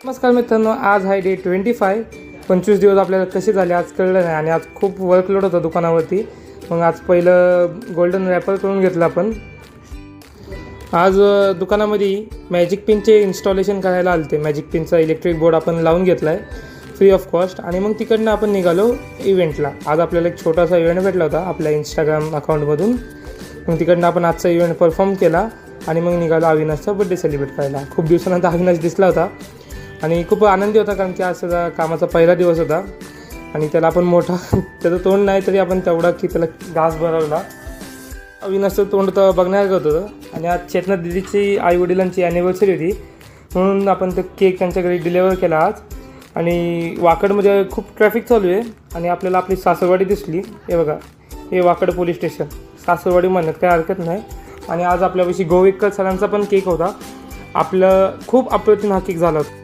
नमस्कार मित्रांनो, आज आहे डे 25. 25 दिवस आपल्याला कसे झाले आज कळलं नाही आणि आज खूप वर्कलोड होता दुकानावरती. मग आज पहिलं गोल्डन रॅपर करून घेतलं आपण. आज दुकानामध्ये मॅजिक पिनचे इन्स्टॉलेशन करायला आले ते. मॅजिक पिनचा इलेक्ट्रिक बोर्ड आपण लावून घेतला आहे फ्री ऑफ कॉस्ट आणि मग तिकडनं आपण निघालो इव्हेंटला. आज आपल्याला एक छोटासा इव्हेंट भेटला होता आपल्या इंस्टाग्राम अकाउंटमधून. मग तिकडनं आपण आजचा इव्हेंट परफॉर्म केला आणि मग निघालो अविनाशचा बड्डे सेलिब्रेट करायला. खूप दिवसानंतर अविनाश दिसला होता आणि खूप आनंदी होता कारण की आज त्याचा कामाचा पहिला दिवस होता आणि त्याला आपण मोठा त्याचं तोंड नाही तरी आपण तेवढा की त्याला घास भरवला. अविनाशचं तोंड तर बघण्यासारखं होतं. आणि आज चेतना दिदीची आईवडिलांची ॲनिव्हर्सरी होती म्हणून आपण तो केक त्यांच्या घरी डिलेवर केला आज. आणि वाकडमध्ये खूप ट्रॅफिक चालू आहे आणि आपल्याला आपली सासरवाडी दिसली. हे बघा, हे वाकड पोलीस स्टेशन, सासरवाडी म्हणण्यात काही हरकत नाही. आणि आज आपल्यापाशी गोवेकर सरांचा पण केक होता. आपलं खूप अप्रतिम हा केक झाला होता.